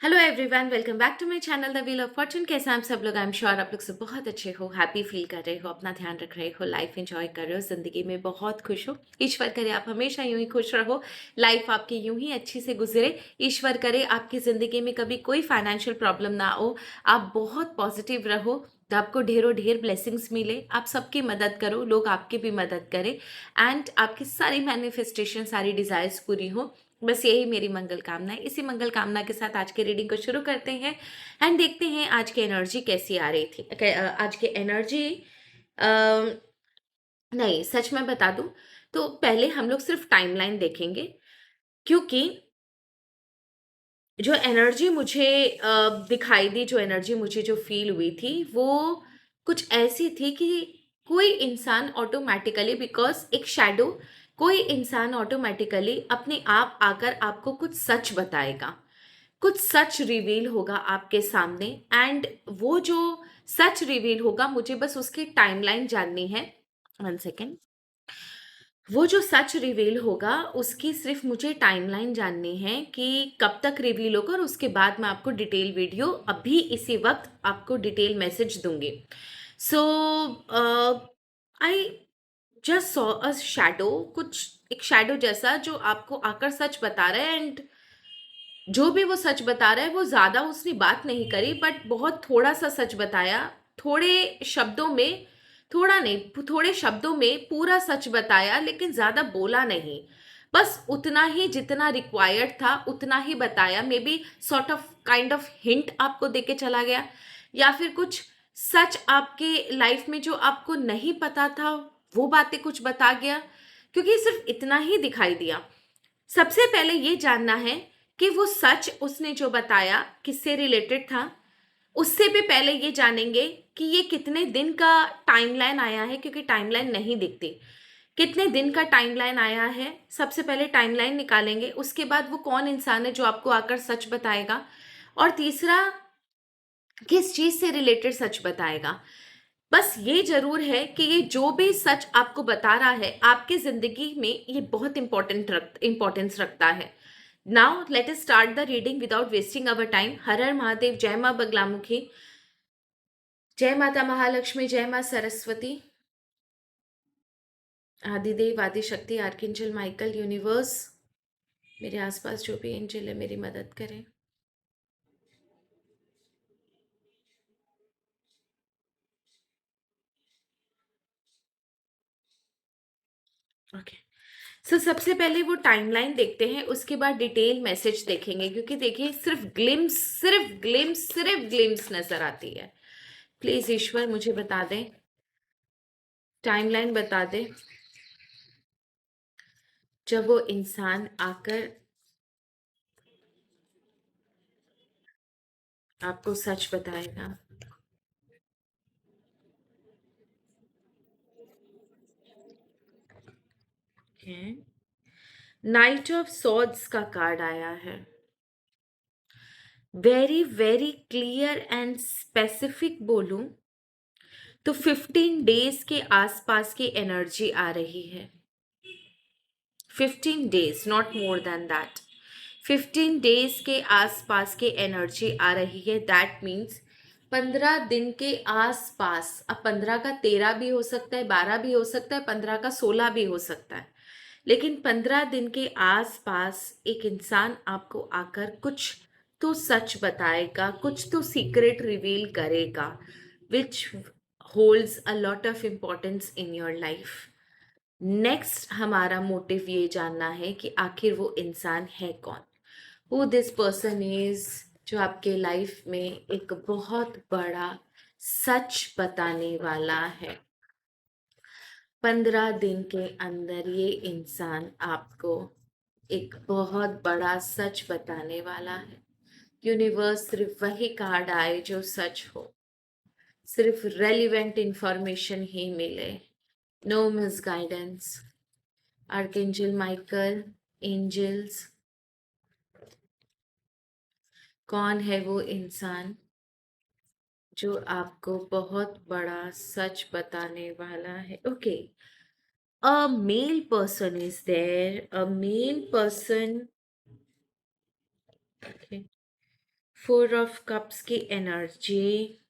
Hello everyone, welcome back to my channel the wheel of fortune. कैसे हैं आप सब लोग? आई एम श्योर आप लोग सब बहुत अच्छे हो, हैप्पी फील कर रहे हो, अपना ध्यान रख रहे हो, लाइफ एंजॉय कर रहे हो, जिंदगी में बहुत खुश हो। ईश्वर करे आप हमेशा यूं ही खुश रहो, लाइफ आपकी यूं ही अच्छी से गुजरे। ईश्वर करे आपकी जिंदगी में कभी कोई फाइनेंशियल प्रॉब्लम ना हो, आप बहुत पॉजिटिव रहो, आपको ढेरों ढेर ब्लेसिंग्स मिले, आप सबकी मदद करो, लोग आपकी भी मदद करें एंड आपकी सारी मैनिफेस्टेशन, सारी डिजायर्स पूरी हो। बस यही मेरी मंगल कामना है। इसी मंगल कामना के साथ आज के रीडिंग को शुरू करते हैं एंड देखते हैं आज की एनर्जी कैसी आ रही थी। आज की एनर्जी नहीं, सच में बता दूं तो पहले हम लोग सिर्फ टाइमलाइन देखेंगे, क्योंकि जो एनर्जी मुझे दिखाई दी, जो एनर्जी मुझे जो फील हुई थी, वो कुछ ऐसी थी कि कोई इंसान ऑटोमेटिकली, बिकॉज एक शैडो, कोई इंसान ऑटोमेटिकली अपने आप आकर आपको कुछ सच बताएगा, कुछ सच रिवील होगा आपके सामने। एंड वो जो सच रिवील होगा, मुझे बस उसकी टाइमलाइन जाननी है। One second. वो जो सच रिवील होगा उसकी सिर्फ मुझे टाइमलाइन जाननी है कि कब तक रिवील होगा, और उसके बाद मैं आपको डिटेल वीडियो अभी इसी वक्त आपको डिटेल मैसेज दूंगी। So I just saw a shadow, कुछ एक शैडो जैसा जो आपको आकर सच बता रहा है। एंड जो भी वो सच बता रहा है, वो ज्यादा उसने बात नहीं करी, बट बहुत थोड़ा सा सच बताया, थोड़े शब्दों में, थोड़ा नहीं, थोड़े शब्दों में पूरा सच बताया, लेकिन ज्यादा बोला नहीं। बस उतना ही जितना रिक्वायर्ड था उतना ही बताया। May be sort of kind of hint आपको देके चला गया, या फिर कुछ सच आपके लाइफ में जो आपको नहीं पता था वो बातें कुछ बता गया, क्योंकि सिर्फ इतना ही दिखाई दिया। सबसे पहले ये जानना है कि वो सच उसने जो बताया किससे रिलेटेड था। उससे भी पहले ये जानेंगे कि ये कितने दिन का टाइमलाइन आया है, क्योंकि टाइमलाइन नहीं दिखती। कितने दिन का टाइमलाइन आया है, सबसे पहले टाइमलाइन निकालेंगे। उसके बाद वो कौन इंसान है जो आपको आकर सच बताएगा, और तीसरा किस चीज से रिलेटेड सच बताएगा। बस ये जरूर है कि ये जो भी सच आपको बता रहा है आपके जिंदगी में ये बहुत इंपॉर्टेंस रखता है। Now let us start the reading without wasting our time. हर हर महादेव, जय माँ बगलामुखी, जय माता महालक्ष्मी, जय माँ Saraswati, Adidev, Adishakti, archangel Michael, universe, मेरे आसपास जो भी एंजल है मेरी मदद करें। ओके। सो सबसे पहले वो टाइमलाइन देखते हैं, उसके बाद डिटेल मैसेज देखेंगे, क्योंकि देखिए सिर्फ ग्लिम्स नजर आती है। प्लीज ईश्वर मुझे बता दें, टाइमलाइन बता दे, जब वो इंसान आकर आपको सच बताएगा। नाइट ऑफ सॉर्ड्स का कार्ड आया है। Very very clear and specific बोलूं तो 15 डेज के आसपास की एनर्जी आ रही है। 15 days, not more than that. 15 days के आसपास की एनर्जी आ रही है। दैट मीन्स 15 दिन के आसपास। अब 15 का 13 भी हो सकता है, 12 भी हो सकता है, 15 का 16 भी हो सकता है, लेकिन 15 दिन के आसपास एक इंसान आपको आकर कुछ तो सच बताएगा, कुछ तो सीक्रेट रिवील करेगा, विच holds a lot of importance in your life. Next हमारा मोटिव ये जानना है कि आखिर वो इंसान है कौन, हु दिस पर्सन इज, जो आपके लाइफ में एक बहुत बड़ा सच बताने वाला है। 15 दिन के अंदर ये इंसान आपको एक बहुत बड़ा सच बताने वाला है। यूनिवर्स सिर्फ वही कार्ड आए जो सच हो, सिर्फ रेलिवेंट इंफॉर्मेशन ही मिले, no misguidance. Archangel Michael, angels, कौन है वो इंसान जो आपको बहुत बड़ा सच बताने वाला है? Okay, a male person is there, a male person, okay, four of cups की एनर्जी।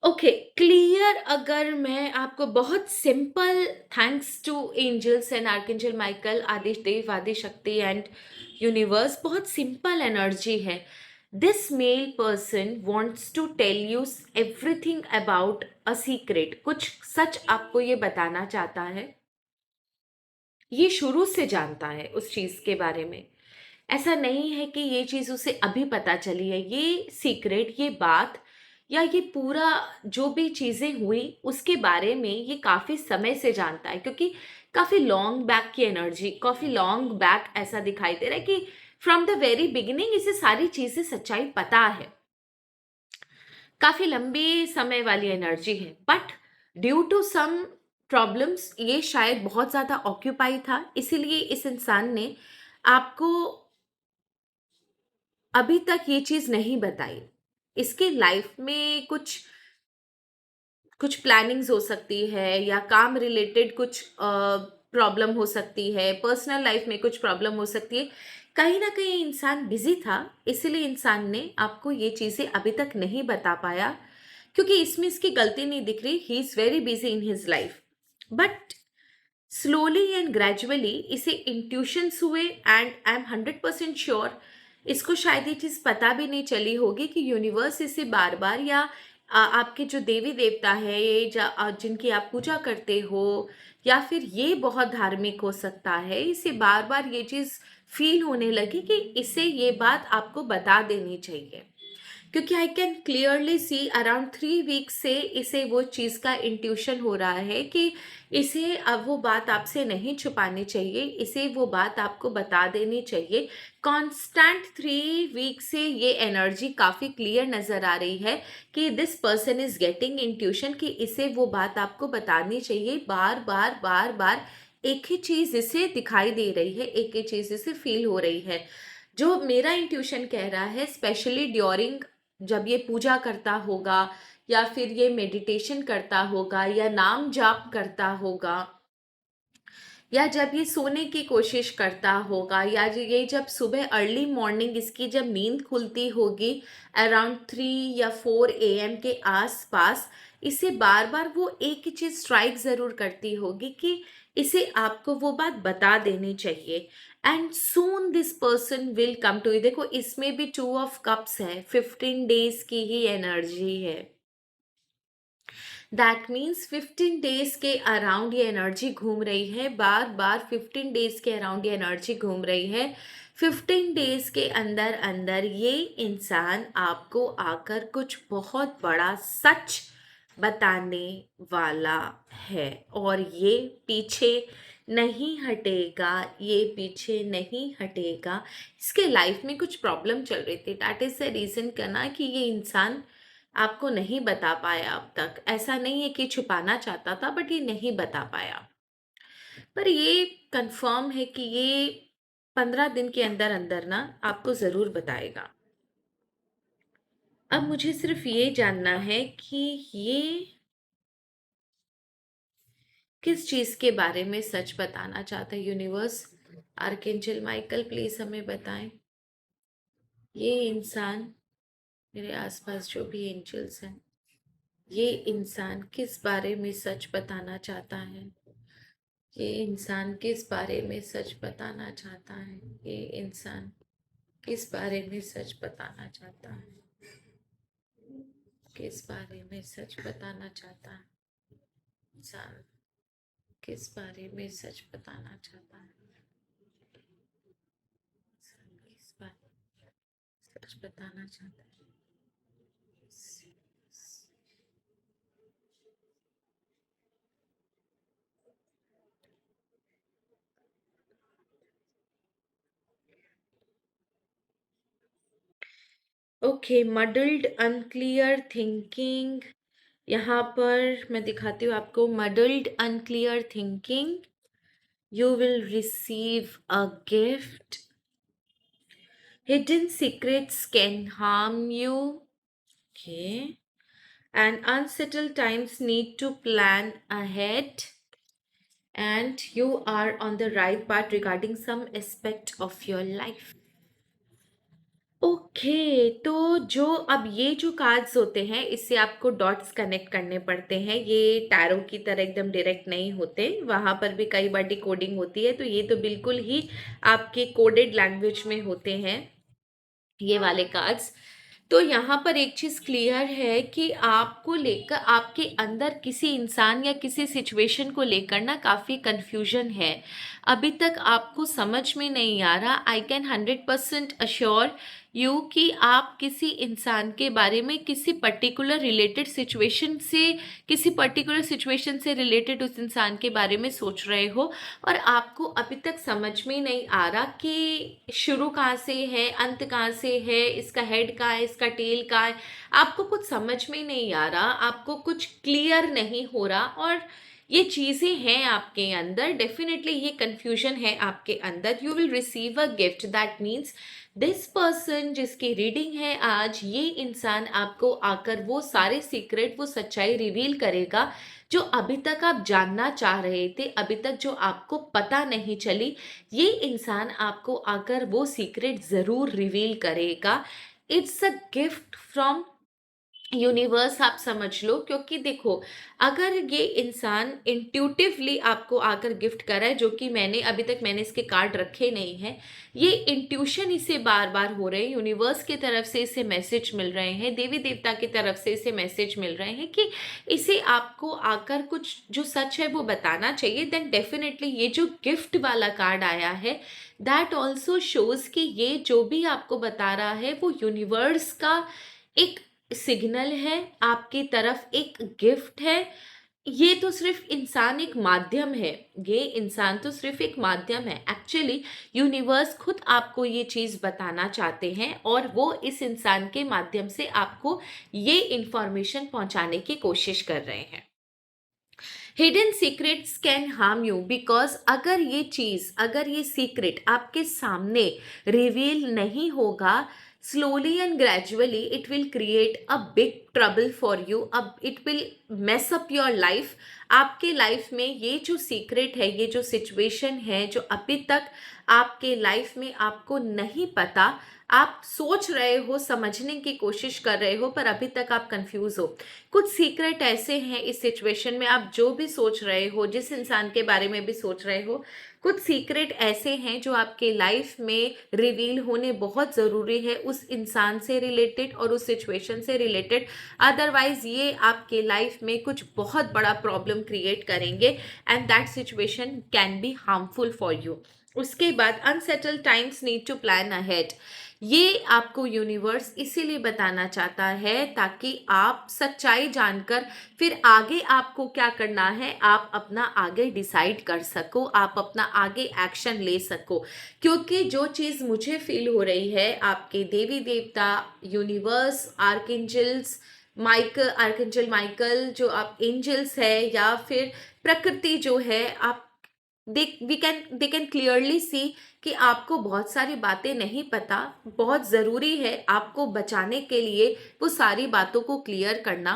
ओके, क्लियर अगर मैं आपको बहुत simple, thanks to angels and archangel Michael, आदिश देव, आदि शक्ति एंड यूनिवर्स, बहुत सिंपल एनर्जी है। This male person wants to tell you everything about a secret. कुछ सच आपको ये बताना चाहता है। ये शुरू से जानता है उस चीज के बारे में। ऐसा नहीं है कि ये चीज उसे अभी पता चली है। ये सीक्रेट, ये बात या ये पूरा जो भी चीजें हुई उसके बारे में ये काफी समय से जानता है, क्योंकि काफी लॉन्ग बैक की एनर्जी, काफी लॉन्ग बैक ऐसा दिखाई दे रहा है कि फ्रॉम द वेरी बिगिनिंग इसे सारी चीजें, सच्चाई पता है। काफी लंबी समय वाली एनर्जी है, but due to some problems ये शायद बहुत ज्यादा ऑक्यूपाई था, इसीलिए इस इंसान ने आपको अभी तक ये चीज नहीं बताई। इसके लाइफ में कुछ कुछ प्लानिंग्स हो सकती है, या काम रिलेटेड कुछ प्रॉब्लम हो सकती है, पर्सनल लाइफ में कुछ प्रॉब्लम हो सकती है। कहीं ना कहीं इंसान बिजी था, इसीलिए इंसान ने आपको ये चीजें अभी तक नहीं बता पाया, क्योंकि इसमें इसकी गलती नहीं दिख रही। He is very busy in his life, but slowly and gradually इसे इंट्यूशंस हुए, एंड आई एम 100% श्योर इसको शायद ये चीज पता भी नहीं चली होगी कि यूनिवर्स इसे बार बार, या आपके जो देवी देवता है ये जिनकी आप पूजा करते हो, या फिर ये बहुत धार्मिक हो सकता है, इसे बार बार ये चीज फील होने लगी कि इसे ये बात आपको बता देनी चाहिए। क्योंकि I can clearly see around 3 weeks से इसे वो चीज़ का इंट्यूशन हो रहा है कि इसे अब वो बात आपसे नहीं छुपानी चाहिए, इसे वो बात आपको बता देनी चाहिए। कॉन्स्टेंट 3 वीक से ये एनर्जी काफ़ी क्लियर नज़र आ रही है कि this person is getting intuition कि इसे वो बात आपको बतानी चाहिए। बार बार बार बार एक ही चीज़ इसे दिखाई दे रही है, एक ही चीज़ इसे फील हो रही है। जो मेरा इंट्यूशन कह रहा है, स्पेशली ड्यूरिंग जब ये पूजा करता होगा, या फिर ये मेडिटेशन करता होगा, या नाम जाप करता होगा, या जब ये सोने की कोशिश करता होगा, या ये जब सुबह अर्ली मॉर्निंग इसकी जब नींद खुलती होगी अराउंड 3 या 4 AM के आसपास, इसे बार बार वो एक ही चीज स्ट्राइक जरूर करती होगी कि इसे आपको वो बात बता देनी चाहिए। And soon this person will come to you. देखो, इसमें भी 2 ऑफ कप्स है, 15 डेज की ही एनर्जी है। दैट मीन्स 15 डेज के अराउंड ये एनर्जी घूम रही है, बार बार 15 डेज के अराउंड ये एनर्जी घूम रही है। 15 डेज के अंदर अंदर ये इंसान आपको आकर कुछ बहुत बड़ा सच बताने वाला है, और ये पीछे नहीं हटेगा, ये पीछे नहीं हटेगा। इसके लाइफ में कुछ प्रॉब्लम चल रही थी, दैट इज द रीजन करना कि ये इंसान आपको नहीं बता पाया अब तक। ऐसा नहीं है कि छुपाना चाहता था, बट ये नहीं बता पाया। पर ये कंफर्म है कि ये 15 दिन के अंदर अंदर ना आपको जरूर बताएगा। अब मुझे सिर्फ ये जानना है कि ये किस चीज के बारे में सच बताना चाहता है यूनिवर्स। आर्कएंजल माइकल प्लीज हमें बताएं, ये इंसान, मेरे आसपास जो भी एंजल्स हैं, ये इंसान किस बारे में सच बताना चाहता है। ये इंसान किस बारे में सच बताना चाहता है। ये इंसान किस बारे में सच बताना चाहता है। किस बारे में सच बताना चाहता है। इंसान किस बारे में सच बताना चाहता है। इंसान किस बारे में सच बताना चाहता है। Okay, muddled unclear thinking. यहाँ पर मैं दिखाती हूँ आपको, muddled unclear thinking, you will receive a gift. Hidden secrets can harm you. Okay. And unsettled times need to plan ahead. and you are on the right path regarding some aspect of your life. Okay, तो जो अब ये जो cards होते हैं इससे आपको dots connect करने पड़ते हैं। ये टैरो की तरह एकदम डायरेक्ट नहीं होते, वहाँ पर भी कई बार डिकोडिंग होती है, तो ये तो बिल्कुल ही आपके कोडेड लैंग्वेज में होते हैं ये वाले कार्ड्स। तो यहाँ पर एक चीज़ क्लियर है कि आपको लेकर, आपके अंदर किसी इंसान या किसी सिचुएशन को लेकर ना काफ़ी कन्फ्यूजन है। अभी तक आपको समझ में नहीं आ रहा। आई कैन 100% अश्योर यू कि आप किसी इंसान के बारे में किसी पर्टिकुलर सिचुएशन से रिलेटेड उस इंसान के बारे में सोच रहे हो, और आपको अभी तक समझ में नहीं आ रहा कि शुरू कहाँ से है, अंत कहाँ से है, इसका हेड कहाँ है, इसका टेल कहाँ है। आपको कुछ समझ में नहीं आ रहा, आपको कुछ क्लियर नहीं हो रहा, और ये चीज़ें हैं आपके अंदर। डेफिनेटली ये कन्फ्यूजन है आपके अंदर। You will receive a gift, that means this person जिसकी रीडिंग है आज, ये इंसान आपको आकर वो सारे सीक्रेट, वो सच्चाई रिवील करेगा जो अभी तक आप जानना चाह रहे थे, अभी तक जो आपको पता नहीं चली। ये इंसान आपको आकर वो सीक्रेट ज़रूर रिवील करेगा। It's a gift from universe, आप समझ लो। क्योंकि देखो, अगर ये इंसान इंट्यूटिवली आपको आकर गिफ्ट कर रहा है, जो कि मैंने इसके कार्ड रखे नहीं हैं, ये इंट्यूशन इसे बार बार हो रहे हैं, यूनिवर्स की तरफ से इसे मैसेज मिल रहे हैं, देवी देवता की तरफ से इसे मैसेज मिल रहे हैं कि इसे आपको आकर कुछ जो सच है वो बताना चाहिए। देन डेफिनेटली ये जो गिफ्ट वाला कार्ड आया है, दैट ऑल्सो शोज कि ये जो भी आपको बता रहा है वो यूनिवर्स का एक सिग्नल है, आपकी तरफ एक गिफ्ट है। ये तो सिर्फ इंसान एक माध्यम है, ये इंसान तो सिर्फ एक माध्यम है। एक्चुअली यूनिवर्स खुद आपको ये चीज़ बताना चाहते हैं, और वो इस इंसान के माध्यम से आपको ये इंफॉर्मेशन पहुंचाने की कोशिश कर रहे हैं। Hidden secrets can harm you, because अगर ये सीक्रेट आपके सामने रिवील नहीं होगा, slowly and gradually it will create a big trouble for you. अब it will mess up your life. आपके लाइफ में ये जो सीक्रेट है, ये जो सिचुएशन है, जो अभी तक आपके लाइफ में आपको नहीं पता, आप सोच रहे हो, समझने की कोशिश कर रहे हो, पर अभी तक आप कंफ्यूज हो। कुछ सीक्रेट ऐसे हैं इस सिचुएशन में, आप जो भी सोच रहे हो, जिस इंसान के बारे में भी सोच रहे हो, कुछ सीक्रेट ऐसे हैं जो आपके लाइफ में रिवील होने बहुत ज़रूरी है, उस इंसान से रिलेटेड और उस सिचुएशन से रिलेटेड। अदरवाइज ये आपके लाइफ में कुछ बहुत बड़ा प्रॉब्लम क्रिएट करेंगे, and that situation can be harmful for you. उसके बाद unsettle times need to plan ahead. ये आपको यूनिवर्स इसीलिए बताना चाहता है ताकि आप सच्चाई जानकर फिर आगे आपको क्या करना है, आप अपना आगे डिसाइड कर सको, आप अपना आगे एक्शन ले सको। क्योंकि जो चीज़ मुझे फील हो रही है, आपके देवी देवता, यूनिवर्स, आर्कएंजल माइकल, जो आप एंजल्स है, या फिर प्रकृति जो है, आप दे कैन क्लियरली सी कि आपको बहुत सारी बातें नहीं पता। बहुत ज़रूरी है आपको बचाने के लिए वो सारी बातों को क्लियर करना,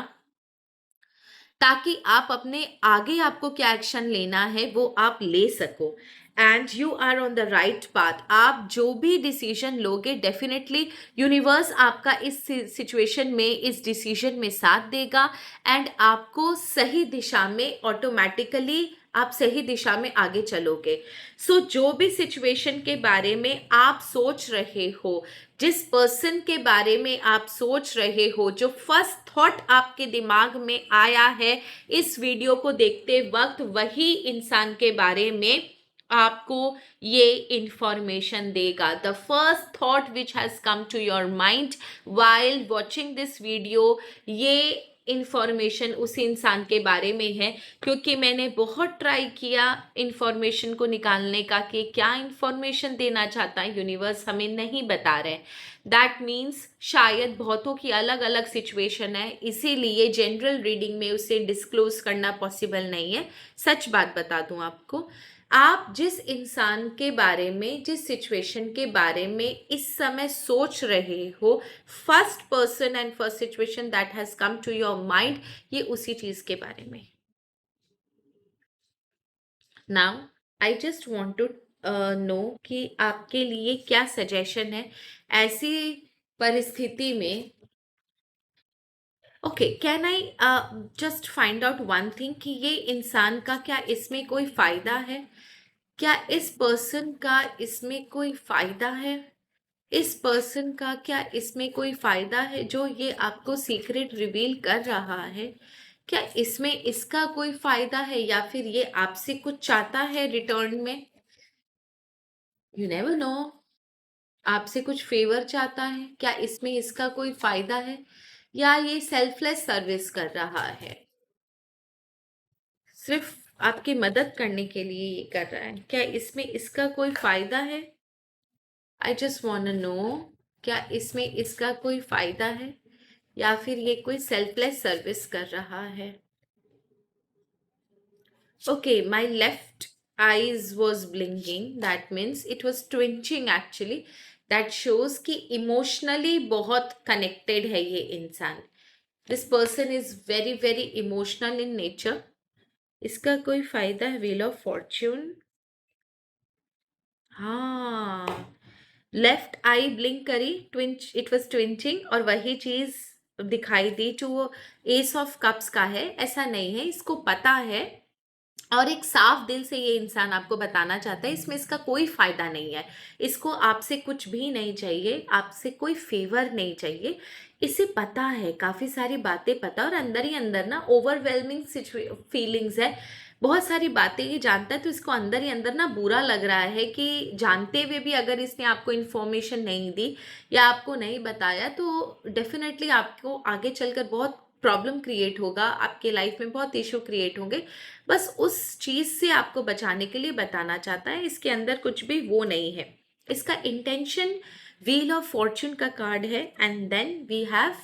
ताकि आप अपने आगे आपको क्या एक्शन लेना है वो आप ले सको। And you are on the right path. आप जो भी डिसीजन लोगे, डेफिनेटली यूनिवर्स आपका इस सिचुएशन में, इस डिसीजन में साथ देगा, एंड आपको सही दिशा में ऑटोमेटिकली आप सही दिशा में आगे चलोगे। सो जो भी सिचुएशन के बारे में आप सोच रहे हो, जिस पर्सन के बारे में आप सोच रहे हो, जो फर्स्ट थॉट आपके दिमाग में आया है इस वीडियो को देखते वक्त, वही इंसान के बारे में आपको ये इंफॉर्मेशन देगा। The first thought which has come to your mind while watching this video, ये इंफॉर्मेशन उसी इंसान के बारे में है। क्योंकि मैंने बहुत ट्राई किया इंफॉर्मेशन को निकालने का कि क्या इंफॉर्मेशन देना चाहता है यूनिवर्स, हमें नहीं बता रहे। दैट मीन्स शायद बहुतों की अलग अलग सिचुएशन है, इसीलिए जनरल रीडिंग में उसे डिस्क्लोज करना पॉसिबल नहीं है। सच बात बता दूं आपको, आप जिस इंसान के बारे में, जिस सिचुएशन के बारे में इस समय सोच रहे हो, first person and first situation that has come to your mind, ये उसी चीज के बारे में। Now I just want to know कि आपके लिए क्या सजेशन है ऐसी परिस्थिति में। Okay, can I just find out one thing कि ये इंसान का क्या इसमें कोई फायदा है? क्या इस पर्सन का इसमें कोई फायदा है? इस पर्सन का क्या इसमें कोई फायदा है जो ये आपको सीक्रेट रिवील कर रहा है? क्या इसमें इसका कोई फायदा है या फिर ये आपसे कुछ चाहता है रिटर्न में? You never know. आपसे कुछ फेवर चाहता है? क्या इसमें इसका कोई फायदा है या ये सेल्फलेस सर्विस कर रहा है? सिर्फ आपकी मदद करने के लिए ये कर रहा है? क्या इसमें इसका कोई फायदा है? आई जस्ट वांट नो, क्या इसमें इसका कोई फायदा है या फिर ये कोई सेल्फलेस सर्विस कर रहा है? Okay, my left eyes was blinking. That means it was twitching actually. That shows कि emotionally बहुत connected है ये इंसान. This person is very very emotional in nature. इसका कोई फायदा है? Wheel of Fortune. हाँ, लेफ्ट आई ब्लिंक करी, ट्विंच, इट वाज ट्विंचिंग, और वही चीज दिखाई दी जो एस ऑफ कप्स का है। ऐसा नहीं है, इसको पता है और एक साफ दिल से ये इंसान आपको बताना चाहता है इसमें इसका कोई फायदा नहीं है। इसको आपसे कुछ भी नहीं चाहिए, आपसे कोई फेवर नहीं चाहिए। इसे पता है, काफी सारी बातें पता, और अंदर ही अंदर ना ओवरवेलमिंग फीलिंग्स है। बहुत सारी बातें ये जानता है, तो इसको अंदर ही अंदर ना बुरा लग रहा है कि जानते हुए भी अगर इसने आपको इन्फॉर्मेशन नहीं दी या आपको नहीं बताया तो डेफिनेटली आपको आगे चलकर बहुत प्रॉब्लम क्रिएट होगा, आपके लाइफ में बहुत इशू क्रिएट होंगे। बस उस चीज से आपको बचाने के लिए बताना चाहता है। इसके अंदर कुछ भी वो नहीं है। इसका इंटेंशन व्हील ऑफ फॉर्च्यून का कार्ड है, and then we have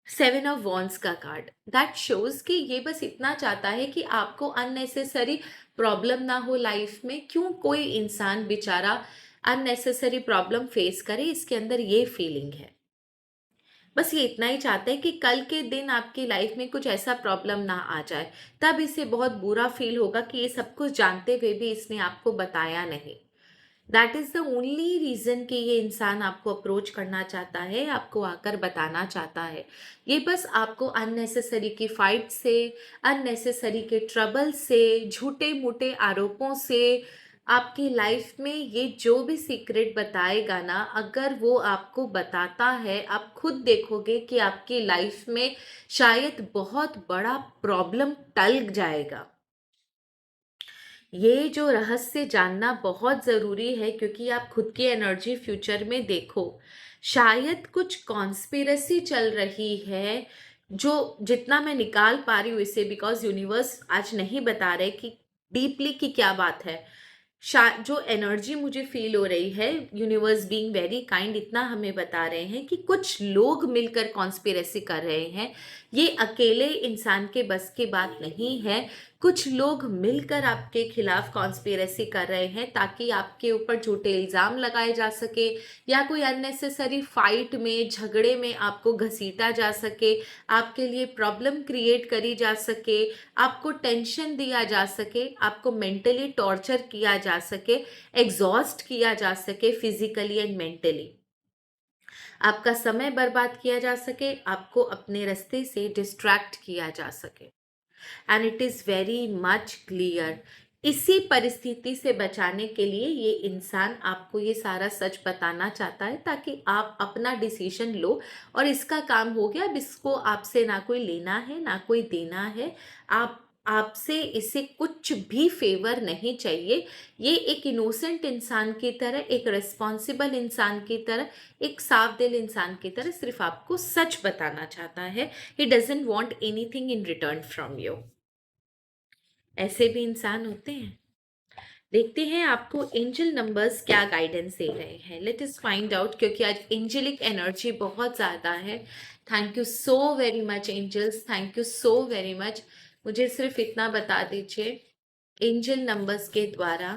7 of wands का कार्ड। दैट शोज कि ये बस इतना चाहता है कि आपको अननेसेसरी प्रॉब्लम ना हो लाइफ में। क्यों कोई इंसान बेचारा अननेसेसरी प्रॉब्लम फेस करे, इसके अंदर ये फीलिंग है। बस ये इतना ही चाहते हैं कि कल के दिन आपकी लाइफ में कुछ ऐसा प्रॉब्लम ना आ जाए। तब इसे बहुत बुरा फील होगा कि ये सब कुछ जानते हुए भी इसने आपको बताया नहीं। That is the only reason कि ये इंसान आपको अप्रोच करना चाहता है, आपको आकर बताना चाहता है। ये बस आपको अननेसेसरी की फाइट से, अननेसेसरी के ट्रबल से, झूठे मूठे आरोपों से, आपकी लाइफ में ये जो भी सीक्रेट बताएगा ना, अगर वो आपको बताता है, आप खुद देखोगे कि आपकी लाइफ में शायद बहुत बड़ा प्रॉब्लम टल जाएगा। ये जो रहस्य जानना बहुत ज़रूरी है, क्योंकि आप खुद की एनर्जी फ्यूचर में देखो, शायद कुछ कॉन्स्पिरसी चल रही है। जो जितना मैं निकाल पा रही हूँ इसे, बिकॉज यूनिवर्स आज नहीं बता रहे कि डीपली की क्या बात है। जो एनर्जी मुझे फील हो रही है, यूनिवर्स बीइंग वेरी काइंड इतना हमें बता रहे हैं कि कुछ लोग मिलकर कॉन्स्पिरेसी कर रहे हैं। ये अकेले इंसान के बस की बात नहीं है। कुछ लोग मिलकर आपके खिलाफ कॉन्स्पिरेसी कर रहे हैं ताकि आपके ऊपर झूठे इल्ज़ाम लगाए जा सके, या कोई अननेसेसरी फाइट में, झगड़े में आपको घसीटा जा सके, आपके लिए प्रॉब्लम क्रिएट करी जा सके, आपको टेंशन दिया जा सके, आपको मेंटली टॉर्चर किया जा सके, एग्जॉस्ट किया जा सके फिजिकली एंड मेंटली, आपका समय बर्बाद किया जा सके, आपको अपने रास्ते से डिस्ट्रैक्ट किया जा सके। And it is very much clear. इसी परिस्थिति से बचाने के लिए ये इंसान आपको ये सारा सच बताना चाहता है, ताकि आप अपना डिसीजन लो। और इसका काम हो गया। अब इसको आपसे ना कोई लेना है ना कोई देना है। आपसे इसे कुछ भी फेवर नहीं चाहिए। ये एक इनोसेंट इंसान की तरह, एक रिस्पॉन्सिबल इंसान की तरह, एक साफ दिल इंसान की तरह सिर्फ आपको सच बताना चाहता है। He doesn't want anything in return from you. ऐसे भी इंसान होते हैं। देखते हैं आपको एंजल नंबर्स क्या गाइडेंस दे रहे हैं। लेट अस फाइंड आउट, क्योंकि आज एंजलिक एनर्जी बहुत ज़्यादा है। Thank you so very much angels, thank you so very much. मुझे सिर्फ इतना बता दीजिए, एंजल नंबर्स के द्वारा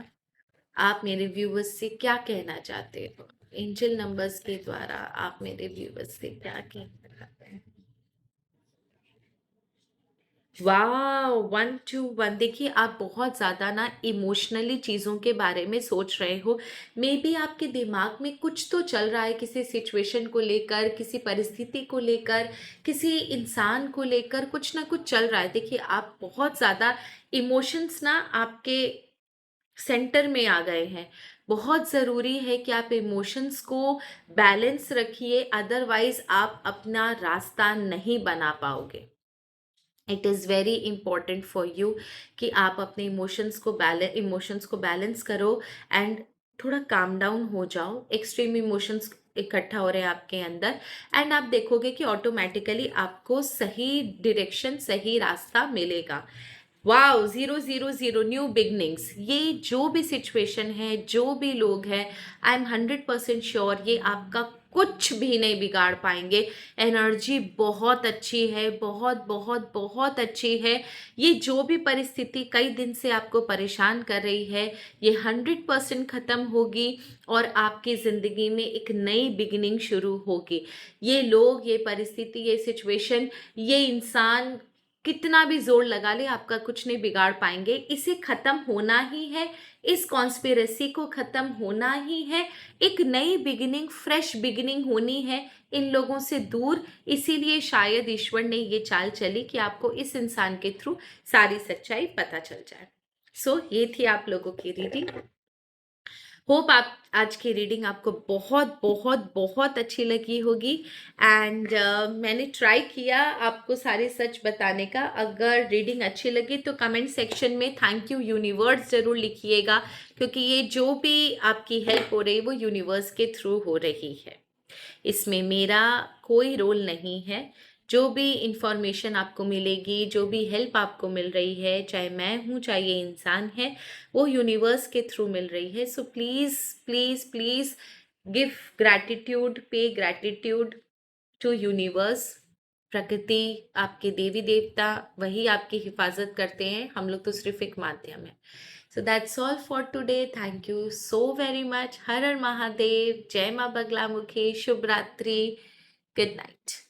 आप मेरे व्यूवर्स से क्या कहना चाहते हो? एंजल नंबर्स के द्वारा आप मेरे व्यूवर्स से क्या कहना चाहते हैं? वाह! 1 टू 1 देखिए आप बहुत ज़्यादा ना इमोशनली चीज़ों के बारे में सोच रहे हो। मेबी आपके दिमाग में कुछ तो चल रहा है किसी सिचुएशन को लेकर, किसी परिस्थिति को लेकर, किसी इंसान को लेकर कुछ ना कुछ चल रहा है। देखिए आप बहुत ज़्यादा इमोशंस ना आपके सेंटर में आ गए हैं। बहुत ज़रूरी है कि आप इमोशंस को बैलेंस रखिए, अदरवाइज़ आप अपना रास्ता नहीं बना पाओगे। It is very important for you कि आप अपने इमोशंस को बैलेंस करो एंड थोड़ा काम डाउन हो जाओ। एक्सट्रीम इमोशंस इकट्ठा हो रहे हैं आपके अंदर एंड आप देखोगे कि ऑटोमेटिकली आपको सही डायरेक्शन, सही रास्ता मिलेगा। वाओ! 000 new beginnings. ये जो भी सिचुएशन है, जो भी लोग हैं, आई एम 100% श्योर ये आपका कुछ भी नहीं बिगाड़ पाएँगे। एनर्जी बहुत अच्छी है, बहुत, बहुत, बहुत अच्छी है। ये जो भी परिस्थिति कई दिन से आपको परेशान कर रही है, ये 100% ख़त्म होगी और आपकी ज़िंदगी में एक नई बिगिनिंग शुरू होगी। ये लोग, ये परिस्थिति, ये सिचुएशन, ये इंसान कितना भी जोर लगा ले आपका कुछ नहीं बिगाड़ पाएंगे। इसे खत्म होना ही है, इस कॉन्स्पिरेसी को खत्म होना ही है। एक नई बिगिनिंग, फ्रेश बिगिनिंग होनी है इन लोगों से दूर। इसीलिए शायद ईश्वर ने ये चाल चली कि आपको इस इंसान के थ्रू सारी सच्चाई पता चल जाए। सो ये थी आप लोगों की रीडिंग। होप आप आज की रीडिंग आपको बहुत बहुत बहुत अच्छी लगी होगी एंड मैंने ट्राई किया आपको सारी सच बताने का। अगर रीडिंग अच्छी लगी तो कमेंट सेक्शन में थैंक यू यूनिवर्स ज़रूर लिखिएगा, क्योंकि ये जो भी आपकी हेल्प हो रही है वो यूनिवर्स के थ्रू हो रही है। इसमें मेरा कोई रोल नहीं है। जो भी इंफॉर्मेशन आपको मिलेगी, जो भी हेल्प आपको मिल रही है, चाहे मैं हूँ, चाहे ये इंसान है, वो यूनिवर्स के थ्रू मिल रही है। So please, please, please give gratitude, पे ग्रैटिट्यूड टू यूनिवर्स। प्रकृति, आपके देवी देवता, वही आपकी हिफाजत करते हैं। हम लोग तो सिर्फ एक माध्यम है। So that's all for today. Thank you so very much. हर हर महादेव, जय माँ बगलामुखी, शुभ रात्रि, गुड नाइट।